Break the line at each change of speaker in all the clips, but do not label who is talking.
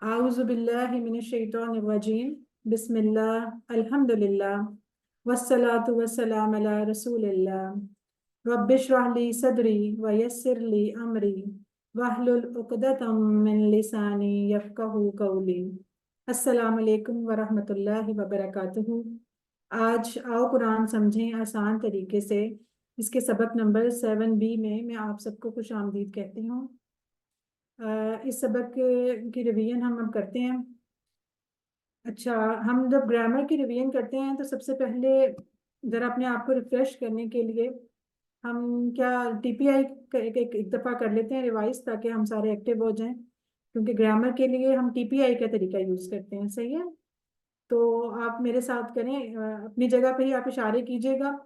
आऊज़ु बिल्लाहि मिनश शैतानिर रजीम। बिस्मिल्लाह, अल्हम्दुलिल्लाह, वस्सलातु वस्सलाम अला रसूलिल्लाह। रब्बिश्रह ली सदरी व यस्सिर ली अमरी वहलुल उक़दतम मिन लिसानी यफ़क़हू क़ौली। अस्सलामु अलैकुम व रहमतुल्लाहि व बरकातुहू। आज आओ कुरान समझें आसान तरीके से। इसके सबक नंबर 7B में मैं आप सबको खुश आमदीद कहती हूँ। इस सबक की रिवीजन हम अब करते हैं। अच्छा, हम जब ग्रामर की रिवीजन करते हैं तो सबसे पहले ज़रा अपने आप को रिफ्रेश करने के लिए हम क्या टीपीआई एक दफ़ा कर लेते हैं रिवाइज, ताकि हम सारे एक्टिव हो जाएं, क्योंकि ग्रामर के लिए हम टीपीआई का तरीका यूज़ करते हैं। सही है, तो आप मेरे साथ करें, अपनी जगह पे ही आप इशारे कीजिएगा।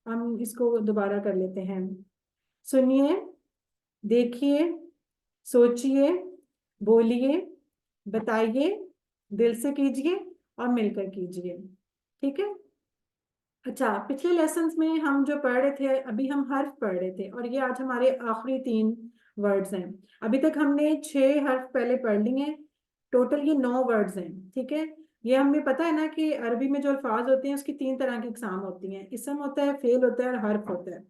हम इसको दोबारा कर लेते हैं। सुनिए, देखिए, सोचिए, बोलिए, बताइए, दिल से कीजिए और मिलकर कीजिए। ठीक है। अच्छा, पिछले लेसन्स में हम जो पढ़ रहे थे, अभी हम हर्फ पढ़ रहे थे और ये आज हमारे आखिरी 3 वर्ड्स हैं। अभी तक हमने 6 हर्फ पहले पढ़ लिए हैं। टोटल ये 9 वर्ड्स हैं। ठीक है। ये हमें पता है ना कि अरबी में जो अल्फाज होते हैं उसकी 3 तरह की इकसाम होती हैं। इसम होता है, फेल होता है और हर्फ होता है।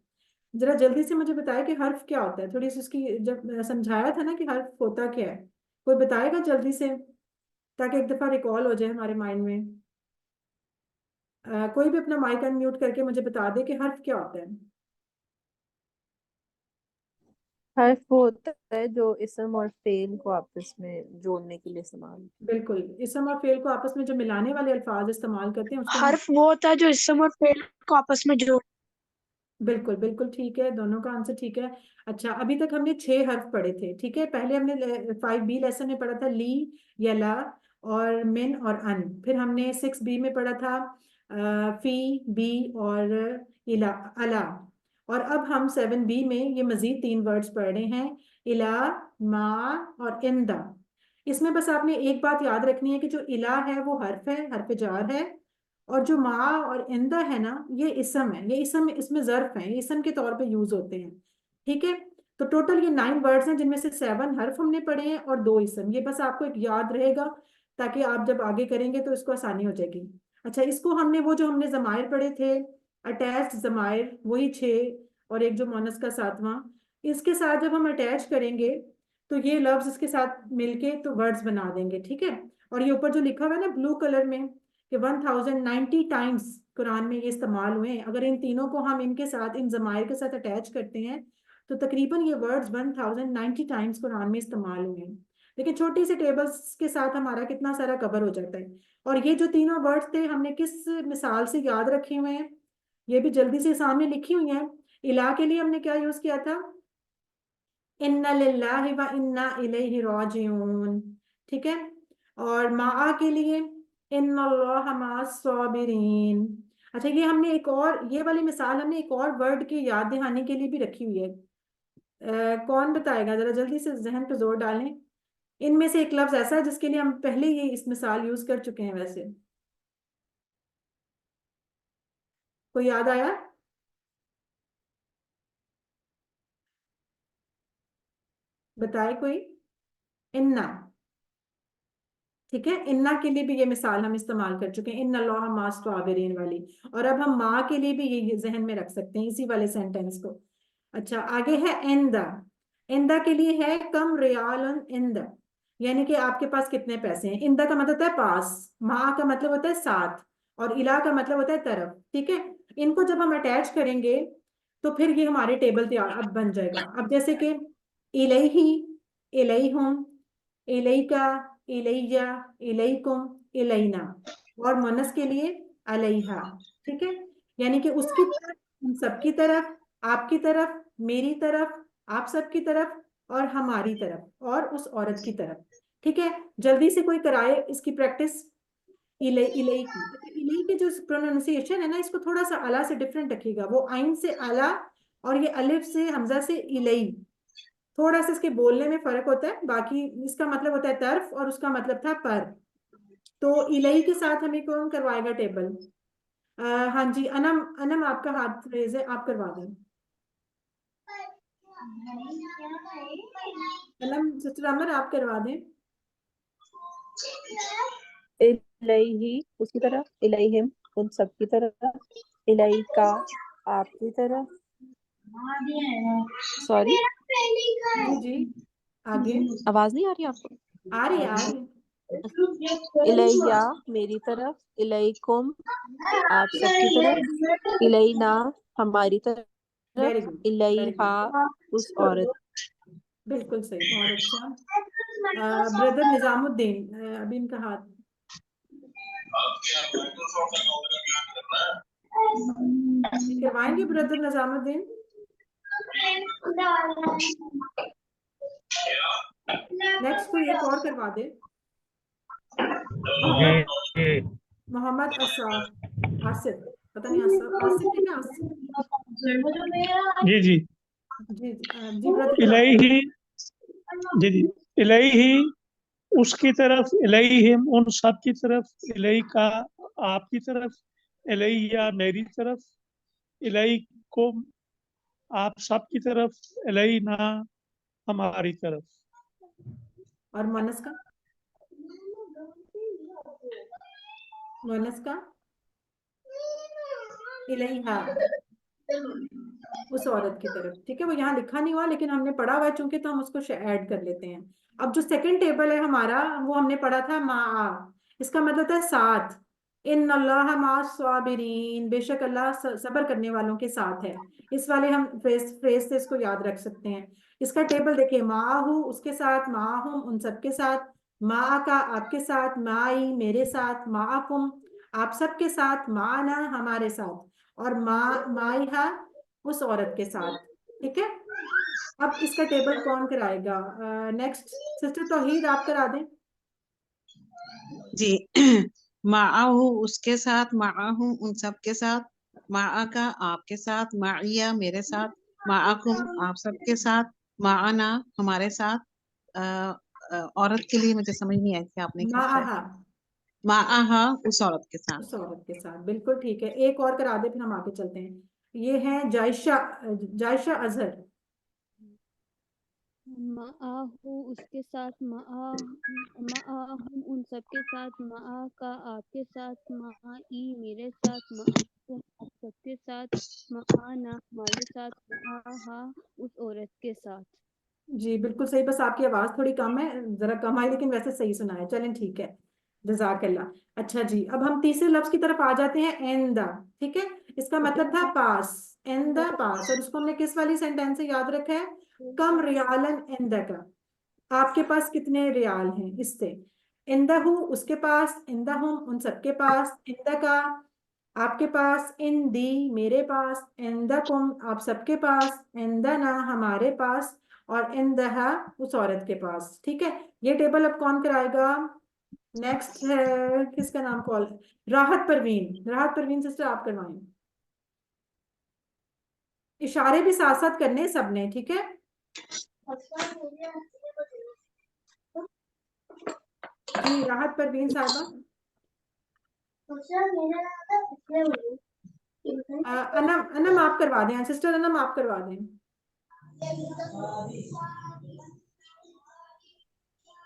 जरा जल्दी से मुझे बताया कि हर्फ क्या होता है। थोड़ी सी उसकी जब समझाया था ना कि हर्फ होता क्या है, कोई बताएगा जल्दी से, ताकि एक दफा रिकॉल हो जाए हमारे माइंड में। कोई भी अपना माइक अनम्यूट करके मुझे बता दे कि हर्फ क्या होता है।
हर्फ वो होता है जो इसम और फेल को आपस में जोड़ने के लिए इस्तेमाल।
बिल्कुल, इसम और फेल को आपस में जो मिलाने वाले अल्फाज इस्तेमाल करते हैं उसको हम।
हर्फ वो होता है जो इसम और फेल को आपस में जोड़।
बिल्कुल बिल्कुल ठीक है, दोनों का आंसर ठीक है। अच्छा, अभी तक हमने 6 हर्फ पढ़े थे। ठीक है, पहले हमने 5B लेसन में पढ़ा था ली, यला और मिन और अन। फिर हमने 6B में पढ़ा था फी, बी और इला, अला। और अब हम 7B में ये मजीद 3 वर्ड्स पढ़ रहे हैं, इला, मा और इंदा। इसमें बस आपने एक बात याद रखनी है कि जो इला है वो हर्फ है, हर्फ जार है। और जो मा और इंदा है ना, ये इसम है। ये इसम, इसमें ज़र्फ है, ये इसम के तौर पे यूज होते हैं। ठीक है। तो टोटल ये 9 वर्ड्स हैं, जिनमें से 7 हर्फ हमने पढ़े हैं और 2 इसम। ये बस आपको एक याद रहेगा, ताकि आप जब आगे करेंगे तो इसको आसानी हो जाएगी। अच्छा, इसको हमने वो जो हमने जमायर पढ़े थे, अटैच्ड जमायर, वही 6 और एक जो मोनस का 7वां, इसके साथ जब हम अटैच करेंगे तो ये लफ्ज इसके साथ मिलके तो वर्ड्स बना देंगे। ठीक है। और ये ऊपर जो लिखा हुआ है ना ब्लू कलर में कि 1090 टाइम्स कुरान में ये इस्तेमाल हुए हैं, अगर इन तीनों को हम इनके साथ, इन जमायर के साथ अटैच करते हैं तो तकरीबन ये वर्ड्स 1090 टाइम्स कुरान में इस्तेमाल हुए हैं। लेकिन छोटी सी टेबल्स के साथ हमारा कितना सारा कवर हो जाता है। और ये जो तीनों वर्ड्स थे हमने किस मिसाल से याद रखे हुए हैं, ये भी जल्दी से सामने लिखी हुई है। इला के लिए हमने क्या यूज किया था, इन्ना लिल्लाहि व इन्ना इलैहि राजिऊन। ठीक है। और मा के लिए इन्नल्लाह माअस साबिरीन। अच्छा, ये हमने एक और, ये वाली मिसाल हमने एक और वर्ड की याद दिलाने के लिए भी रखी हुई है। कौन बताएगा, जरा जल्दी से जहन पे जोर डालें। इनमें से एक लफ्ज ऐसा है जिसके लिए हम पहले ही इस मिसाल यूज कर चुके हैं। वैसे कोई याद आया? बताए कोई। इन्ना। ठीक है, इन्ना के लिए भी ये मिसाल हम इस्तेमाल कर चुके हैं, इन्ना अल्लाह मास साबिरीन वाली। और अब हम माँ के लिए भी ये जहन में रख सकते हैं, इसी वाले सेंटेंस को। अच्छा, आगे है इंदा। इंदा के लिए है कम रियाल इंदा, यानी कि आपके पास कितने पैसे हैं। इंदा का मतलब होता है पास, माँ का मतलब होता है साथ, और इला का मतलब होता है तरफ। ठीक है। इनको जब हम अटैच करेंगे तो फिर ये हमारे टेबल तैयार अब बन जाएगा। अब जैसे कि इलैही, इलैहुम, इलैका, इलैया, इलैकुम, इलैना। और मुन्नस के लिए अलैहा। ठीक है। यानी कि उसकी तरफ, हम सबकी तरफ, आपकी तरफ, मेरी तरफ, आप सबकी तरफ और हमारी तरफ और उस औरत की तरफ। ठीक है। जल्दी से कोई कराए इसकी प्रैक्टिस। इले, इले की, इले की जो प्रोनाउंसिएशन है ना, इसको थोड़ा सा अला से डिफरेंट रखिएगा। वो आइन से अला और ये अलिफ से हमजा से इलई, थोड़ा सा इसके बोलने में फर्क होता है। बाकी इसका मतलब होता है तरफ और उसका मतलब था पर। तो इलई के साथ हमें कौन करवाएगा टेबल? हाँ जी, अनम, अनम आपका हाथ रेज है, आप करवा दें। अनम, सिस्टर अमर आप करवा दें।
इलैही उसकी तरफ, इलैहिम उन सब की तरफ, इलैका आपकी तरफ, सॉरी
जी जी, आगे।
आवाज नहीं आ रही आपको?
आ रही है, आ रही है।
इलैया मेरी तरफ, इलैकुम आप सबकी तरफ, इलैना हमारी तरफ,
वेरी गुड, वेरी
इलैहा
गुड,
उस औरत।
बिल्कुल सही, बहुत अच्छा। ब्रदर निजामुद्दीन, अभी इनका हाथ करवाएंगे, ब्रदर निजामुद्दीन। नेक्स्ट कोई एक और करवा दे। मोहम्मद, मोहम्मद आसिफ, आसिफ, पता नहीं आसिफ, आसिफ है क्या, आसिफ?
जी जी,
जी जी ब्रदर
इलही
आप।
ही, जी जी, इलही ही उसकी तरफ, इलहिम उन सब की तरफ, इलही का आपकी तरफ, इलैया मेरी तरफ, इलैकुम आप सब की तरफ, इलैना हमारी तरफ।
और मोनस का, मोनस का इलैहा उस औरत की तरफ, ठीक है। वो यहाँ लिखा नहीं हुआ लेकिन हमने पढ़ा हुआ है चूंकि, तो हम उसको ऐड कर लेते हैं। अब जो सेकंड टेबल है हमारा, वो हमने पढ़ा था मा, इसका मतलब है साथ। इन अल्लाह मा साबिरीन, बेशक अल्लाह सब्र करने वालों के साथ है। इस वाले हम फ्रेज फ्रेज से इसको याद रख सकते हैं। इसका टेबल देखिए, माहू उसके साथ, माहुम उन सबके साथ, मा का आपके साथ, माई मेरे साथ, माकुम आप सबके साथ, माना हमारे साथ, और माइहा उस औरत के साथ, ठीक है। अब इसका टेबल कौन कराएगा? नेक्स्ट सिस्टर तौहीद आप करा दें।
जी। माआहू उसके साथ, माआहू उन सब के साथ, माआ का आपके साथ, माइया मेरे साथ, माआकुम आप सबके साथ, माआना हमारे साथ। औरत के लिए मुझे समझ नहीं आया कि आपने क्या पढ़ा।
माहा
माआहा उस औरत के साथ।
उस औरत के साथ, बिल्कुल ठीक है। एक और करा दे, फिर हम आगे चलते हैं। ये है जायशा, जायशा अजहर।
माआहू उसके साथ, माआहुम उन सबके साथ, माआ का आपके साथ, माई मेरे साथ, माआकुम आप सबके साथ, माआना हमारे साथ, माआहा उस औरत के साथ।
जी बिल्कुल सही, बस आपकी आवाज थोड़ी कम है, जरा कम आई, लेकिन वैसे सही सुना है। चलें ठीक है, जजाकल्ला। अच्छा जी, अब हम तीसरे लफ्ज की तरफ आ जाते हैं, एन द, ठीक है। इसका मतलब था पास, एन द पास, और इसको हमने किस वाली सेंटेंस से याद रखा है? कम रियालन एन द का, आपके पास कितने रियाल हैं, इससे। इंदहू उसके पास, इंदहुम उन सबके पास, इंदका आपके पास, इन दी मेरे पास, इंदकुम आप सबके पास, इंदना हमारे पास, और इंदहा उस औरत के पास, ठीक है। ये टेबल अब कौन कराएगा? नेक्स्ट है, किसका नाम कॉल, राहत परवीन, राहत परवीन सिस्टर आप करवाएं। इशारे भी साथ साथ करने सबने, ठीक है। जी राहत परवीन साहबा। अनम, अनम आप करवा दें, सिस्टर अनम आप करवा दें।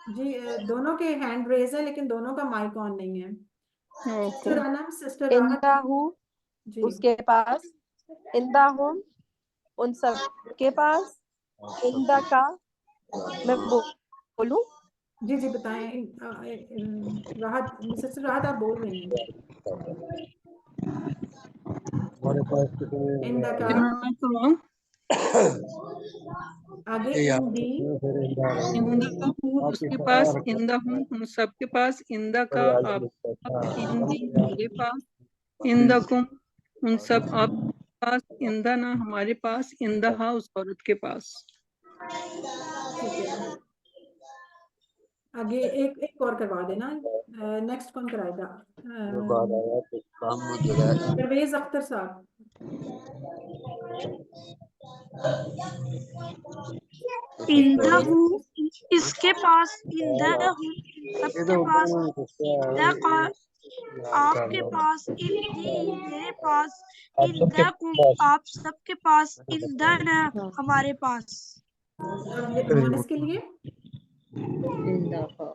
जी दोनों के हैंड रेज है, लेकिन दोनों का माइक ऑन नहीं है। सिस्टर अनम, सिस्टर राहत।
इंदाहू
जी
उसके पास, इंदाहुम उन सब के पास, इंदा का मैं बोलूं?
जी जी बताएं। राहत, सिस्टर राहत आप बोल रही हैं। इंदा का आगे, इंदी
इंदहू उसके पास, इंदहुम उन सबके पास, इंदा का आप, इंदी मेरे पास, इंदकुम उन सब आप पास, इंदना हमारे पास, इंदहा उस औरत के पास।
ठीक है। आगे एक एक और करवा देना। नेक्स्ट कौन कराएगा? परवेज अख्तर साहब।
इंदहू इसके पास, इंदहू सबके पास, इंदका आपके पास, इंदी मेरे पास, इंदकुम आप सबके पास, इंदना हमारे पास।
अब ये मोनस के लिए,
इंदाहा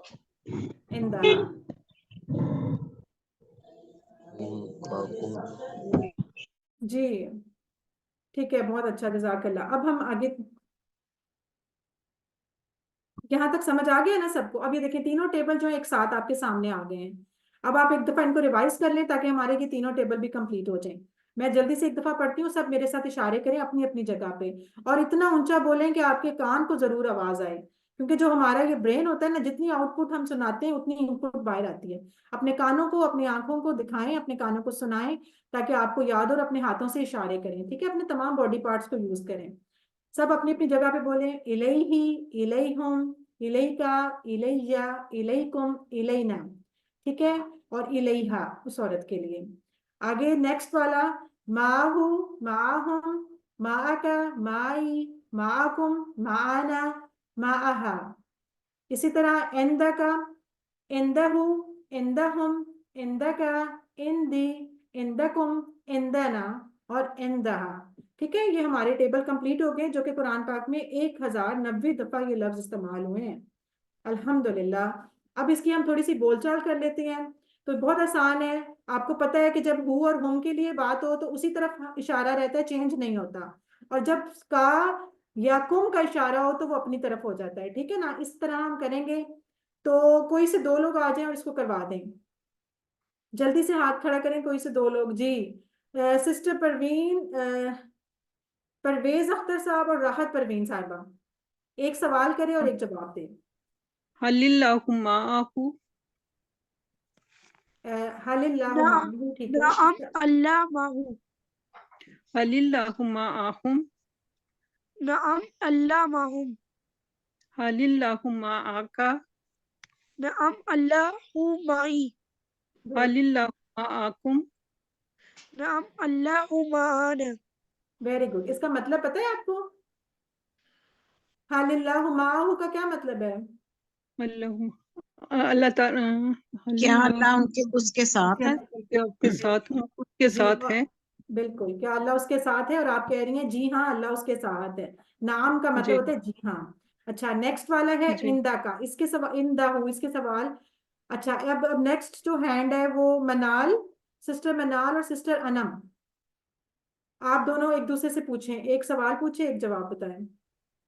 इंदहा जी ठीक है, बहुत अच्छा, जज़ाकल्लाह। अब हम आगे, यहाँ तक समझ आ गया ना सबको? अब ये देखिए तीनों टेबल जो है एक साथ आपके सामने आ गए हैं। अब आप एक दफा इनको रिवाइज कर लें ताकि हमारे ये तीनों टेबल भी कंप्लीट हो जाएं। मैं जल्दी से एक दफा पढ़ती हूँ, सब मेरे साथ इशारे करें अपनी अपनी जगह पे, और इतना ऊंचा बोलें कि आपके कान को जरूर आवाज आए, क्योंकि जो हमारा ये ब्रेन होता है ना, जितनी आउटपुट हम सुनाते हैं उतनी इनपुट बाहर आती है। अपने कानों को, अपनी आंखों को दिखाएं, अपने कानों को सुनाएं ताकि आपको याद, और अपने हाथों से इशारे करें, ठीक है? अपने तमाम बॉडी पार्ट्स को यूज करें। सब अपनी अपनी जगह पे बोले, इलैही, इलैहुम, इलैका, इलैया, इलैकुम, इलैना, ठीक है? और इलैहा उस औरत के लिए। आगे नेक्स्ट वाला, माहू, माहुम, माका, माई, माकुम, माना, माहा। इसी तरह इंदका, इंदहु, इंदहुम, इंदका, इंदी, इंदकुम, इंदना और इंदहा। ठीक है, ये हमारे टेबल कंप्लीट हो गए, जो कि कुरान पाक में 1090 दफा ये लफ्ज इस्तेमाल हुए हैं। अल्हम्दुलिल्लाह। अब इसकी हम थोड़ी सी बोलचाल कर लेते हैं। तो बहुत आसान है, आपको पता है कि जब हु और हुम के लिए बात हो तो उसी तरफ इशारा रहता है, चेंज नहीं होता। और जब का या कुम का इशारा हो तो वो अपनी तरफ हो जाता है, ठीक है ना? इस तरह हम करेंगे। तो कोई से दो लोग आ जाएं और इसको करवा दें। जल्दी से हाथ खड़ा करें, कोई से दो लोग जी। सिस्टर परवीन, परवेज अख्तर साहब और राहत परवीन साहिबा, एक सवाल करें और एक जवाब दें।
हलिल्लाहु माअहु,
हलिल्लाहु
नाम
माअहू, ठीक है।
नाम अल्लाह माहू,
हलिल्लाहु माअहुम,
नाम अल्लाह माहूम,
हलिल्लाहु माअका,
नाम अल्लाह हू माई,
हलिल्लाहु माअकुम।
नाम अल्लाह हू माना।
Very good. इसका मतलब पता है आपको? हलिल्लाहु माअहू का क्या मतलब है?
अल्लाहु, अल्लाह ताला,
क्या अल्लाह
हलिल्लाहु,
उनके उसके साथ है?
क्या आपके साथ हूँ, उसके
जी
साथ है।
बिल्कुल, क्या अल्लाह उसके साथ है? और आप कह रही हैं जी हाँ, अल्लाह उसके साथ है। नाम का मतलब
जी
होता है जी हाँ। अच्छा, नेक्स्ट वाला है
जी।
इंदा का, इसके सवाल, इंदा हूँ इसके सवाल। अच्छा, अब नेक्स्ट जो हैंड है वो मनाल, सिस्टर मनाल और सिस्टर अनम, आप दोनों एक दूसरे से पूछें, एक सवाल पूछे, एक जवाब बताएं।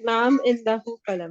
नाम इंदहु कलम,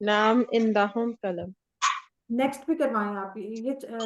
नाम इंदहुम कलम,
नेक्स्ट भी करवाएं आप, ये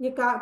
ये का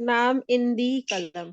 नाम इंदी कलम,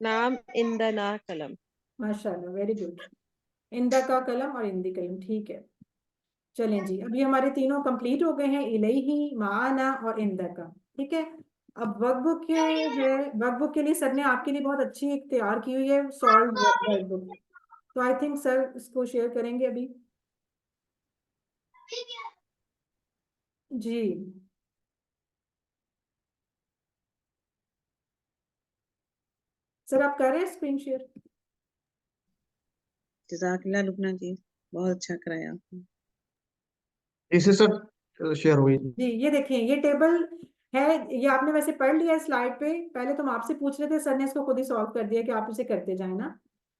नाम इंदना कलम।
माशाल्लाह, वेरी गुड। इंदा का कलम और इंदी कलम, ठीक है। चलें जी, अभी हमारे तीनों कंप्लीट हो गए हैं, इलैही, माना और इंदा का, ठीक है। अब वर्कबुक है, वर्कबुक के लिए सर ने आपके लिए बहुत अच्छी एक तैयार की हुई है, सॉल्व वर्कबुक। तो आई थिंक सर इसको शेयर करेंगे अभी जी। सर आप कर रहे हैं स्क्रीन शेयर?
जज़ाकल्लाह लुबना जी, बहुत अच्छा कराया आपने।
इसे सर शेयर हुई।
जी ये देखें, ये टेबल है, ये आपने वैसे पढ़ लिया है स्लाइड पे, पहले तुम आपसे पूछ रहे थे, सर ने इसको खुद ही सॉल्व कर दिया कि आप इसे करते जाए ना।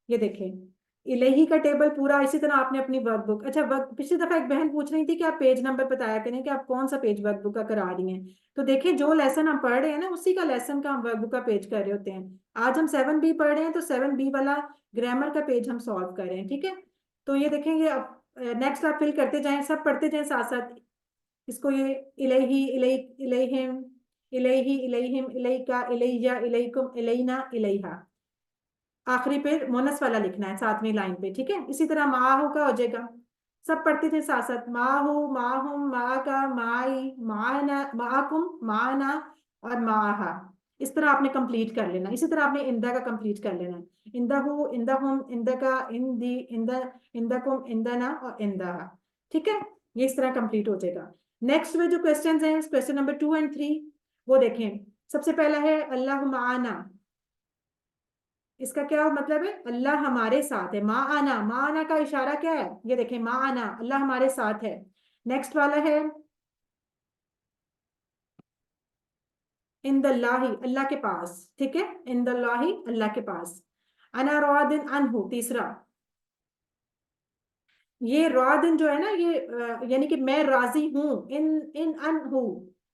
ये देखें, इलेही का टेबल पूरा इसी तरह आपने अपनी वर्कबुक। अच्छा, वर्क पिछली दफा एक बहन पूछ रही थी कि आप पेज नंबर बताया करें कि आप कौन सा पेज वर्कबुक का करा रही हैं। तो देखें, जो लेसन हम पढ़ रहे हैं ना, उसी का लेसन का हम वर्कबुक का पेज कर रहे होते हैं। आज हम 7B पढ़ रहे हैं, तो 7B वाला ग्रामर का पेज हम सॉल्व कर रहे हैं, ठीक है। तो ये देखेंगे, अब नेक्स्ट आप फिल करते जाएं, सब पढ़ते जाएं साथ साथ इसको। ये इलैही, इलैहिम, इलैही, इलैहिम, इलैका, इलैया, इलैकुम, इलैना, इलैहा। आखिरी पे मोनस वाला लिखना है 7वीं लाइन पे, ठीक है। इसी तरह माहू का हो जाएगा, सब पढ़ते थे साथ साथ, माहू, माहुम, माका, माई, माना, माकुम, माना और माहा। इस तरह आपने कंप्लीट कर लेना। इसी तरह आपने इंदा का कंप्लीट कर लेना है, इंदहू, इंदहुम, इंदका, इंदी, इंदा, इंदकुम, इंदना और इंदहा, ठीक है। ये इस तरह कंप्लीट हो जाएगा। नेक्स्ट में जो क्वेश्चंस हैं, क्वेश्चन नंबर 2 और 3, वो देखें। सबसे पहला है अल्लाह माना, इसका क्या मतलब है? अल्लाह हमारे साथ है। माँ आना, माँ आना का इशारा क्या है? ये देखें, माँ आना, अल्लाह हमारे साथ है। नेक्स्ट वाला है इंदल्लाही अल्लाह के पास, ठीक है, इंदल्लाही अल्लाह के पास। अना रादिन अनहु तीसरा, ये रादिन जो है ना ये यानी कि मैं राजी हूँ, इन इन अनहु,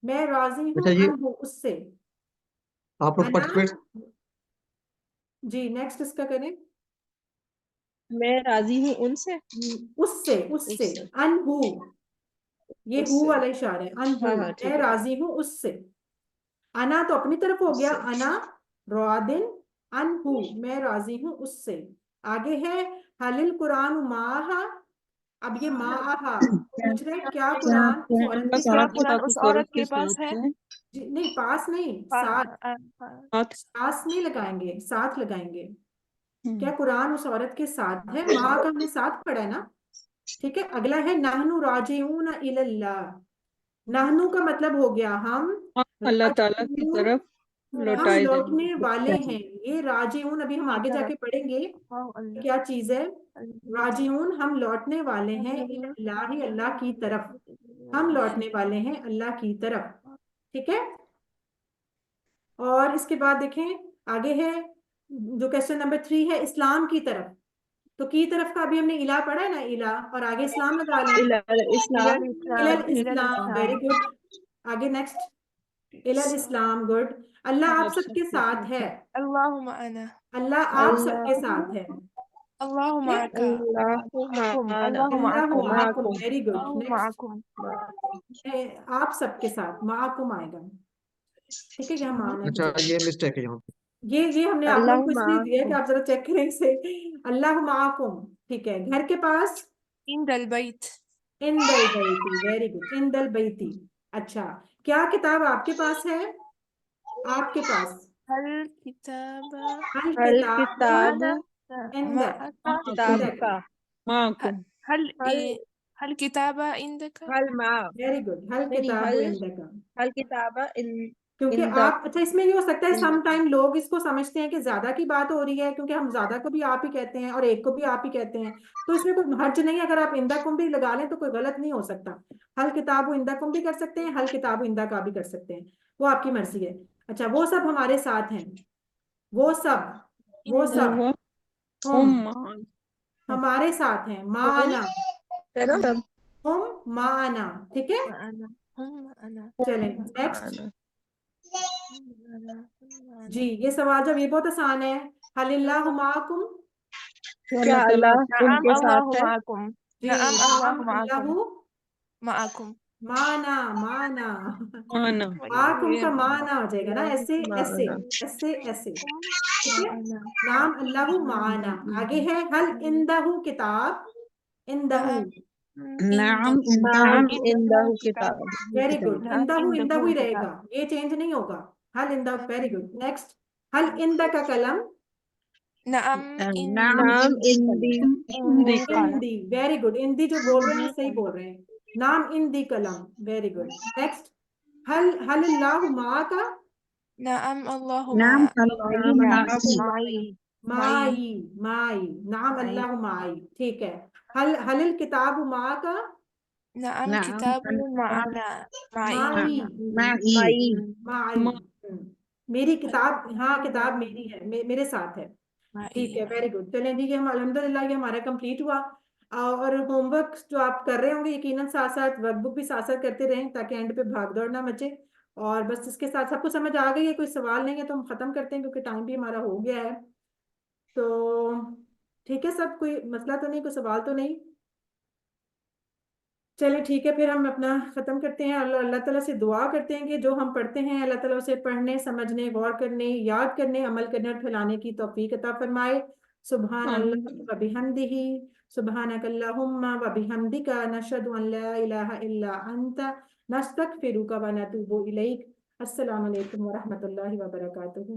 मैं राजी
अच्छा
हूँ
ये
अनहु उससे।
आप लोग
अना,
पार्टिसिपेट
जी नेक्स्ट इसका करें।
मैं राजी हूँ उनसे।
उससे उससे
उससे।
अनहु, ये हु
उससे।
वाला इशारा है, अनहु
हाँ हाँ
मैं
ठीक है।
राजी हूँ उससे। अना तो अपनी तरफ हो गया,
उससे।
अना रादिन अनहु मैं राजी हूँ उससे। आगे है हलिल कुरान माहा, अब ये माहा पूछ रहे हैं क्या कुरान उस औरत के
क्या
साथ है?
कुरान उस औरत के पास है?
नहीं पास नहीं, साथ, पास नहीं लगाएंगे, साथ लगाएंगे। क्या कुरान उस औरत के साथ है? माँ का हमने साथ पढ़ा है ना, ठीक है। अगला है नहनु राजिऊन इलल्लाह, नहनु का मतलब हो गया हम,
अल्लाह ताला की
राजिऊन
तरफ
हम
लौटाए
लौटने
जाएंगे।
वाले हैं। ये राजिऊन अभी हम आगे जाके पढ़ेंगे क्या चीज है। राजिऊन हम लौटने वाले हैं, इल्लाही अल्लाह की तरफ, हम लौटने वाले हैं अल्लाह की तरफ, ठीक है। और इसके बाद देखें आगे है जो क्वेश्चन नंबर 3 है, इस्लाम की तरफ। तो की तरफ का अभी हमने इला पढ़ा है ना, इला, और आगे इस्लाम लगा लें,
इस्लाम।
इलल इस्लाम, वेरी गुड। आगे नेक्स्ट इलल इस्लाम, गुड। अल्लाह आप सबके साथ है,
अल्लाहुम्मा अना,
अल्लाह आप सबके साथ है,
अल्लाहुम्मा
ठीक है।
अका, अल्लाहुम्मा
अल्लाह
अकुम,
माकुम, वेरी गुड।
अल्लाहुम्मा
नेक्स्ट
अकुम।
आप सबके साथ माकुम आएगा, ठीक है, यहाँ माना की
अच्छा
जगह।
ये मिस्टेक है यहाँ पे।
ये हमने आप लोगों को इसलिए दिया है कि आप जरा चेक करें इसे। अल्लाह माकुम, ठीक है। घर के पास,
इंदल बैत,
इंदल बैती, वेरी गुड, इंदल बैती। अच्छा, क्या किताब आपके पास है? आपके पास
हल किताब
हल
हल
किताब
किताब
इंदक,
किताब
इंदक,
का।
माकुम
हल
हल
हल किताब इंदक,
हल मा।
वेरी गुड, हल
नहीं नहीं,
किताब
हल
इंदक।
हल किताब इन
क्योंकि
इन द
आप, अच्छा इसमें ये हो सकता है
इन
सम
द
टाइम लोग इसको समझते हैं कि ज्यादा की बात हो रही है, क्योंकि हम ज्यादा को भी आप ही कहते हैं और एक को भी आप ही कहते हैं, तो इसमें कोई हर्ज नहीं है। अगर आप इंदा कुम भी लगा लें तो कोई गलत नहीं हो सकता। हल किताब इंदा कुम भी कर सकते हैं, हल किताब इंदा का भी कर सकते हैं, वो आपकी मर्जी है। अच्छा, वो सब हमारे साथ हैं, वो सब, वो सब
वो
हम
मान
हमारे साथ हैं,
हम
माना,
है ना सब।
हम माना, ठीक है।
अना, हम अना,
चलें नेक्स्ट।
मान।
जी ये सवाल जब, ये बहुत आसान है, हलिल्लाहु माकुम,
क्या
ताला
अल्लाह
नअम
उनके
अल्लाहु
साथ है?
माकुम,
जी
नअम
नाम
अल्लाहु माकुम,
अल्लाहु
माकुम।
माना, माना,
माना
माकुम
ये
का माना हो जाएगा ना, ऐसे ऐसे,
माना।
ऐसे ऐसे, ठीक है।
माना,
नाम अल्लाहु माना। आगे है हल इंदहु किताब, इंदहु,
नाम
इंदहु,
नाम
इंदहु
इंदहु
इंदहु
किताब,
किताब।
वेरी गुड,
नाम
इंदहु इंदहु
इंदहु
ही
किताब,
रहेगा, ये चेंज नहीं होगा। हल इंदा, वेरी गुड। नेक्स्ट, हल इंदा का कलम,
नअम
नाम
नाम
इंदी,
इंदी
इंदी कलम,
इंदी, वेरी गुड। इंदी जो बोल रहे हैं वो सही बोल रहे हैं, नाम इंदी कलम, वेरी गुड। नेक्स्ट, हल हलिल्लाहु मा का,
नअम अल्लाहु
नाम
नाम अल्लाह
अल्लाह
माई, माई,
माई, माई, नाम
माई,
अल्लाह माई, ठीक है। हल हलिल किताब मा का,
नअम
नाम
किताबु माना, माई,
माई,
माई
माई।
माई, मेरी किताब, हाँ किताब मेरी है, मेरे साथ है, ठीक
माई,
है, वेरी गुड। चलें जी, ये हम अल्हम्दुलिल्लाह ये हमारा कंप्लीट हुआ। और होमवर्क जो आप कर रहे होंगे यकीनन साथ साथ वर्कबुक भी साथ साथ करते रहें, ताकि एंड पे भाग दौड़ ना मचे। और बस इसके साथ सबको समझ आ गई है, कोई सवाल नहीं है तो हम खत्म करते हैं, क्योंकि टाइम भी हमारा हो गया है। तो ठीक है, सब कोई मसला तो नहीं, कोई सवाल तो नहीं। चलिए ठीक है, फिर हम अपना खत्म करते हैं। अल्लाह अल्लाह ताला से दुआ करते हैं कि जो हम पढ़ते हैं अल्लाह ताला उसे पढ़ने, समझने, गौर करने, याद करने, अमल करने और फैलाने की तौफीक अता फरमाए। सुभान अल्लाह व बिहम्दिही, सुभानक अल्लाहुम्मा व बिहम्दिका, नशहदु अन ला इलाहा इल्ला अंता, नस्तगफिरुका व नतूबु इलैक। अस्सलामु अलैकुम व रहमतुल्लाहि व बरकातुहू।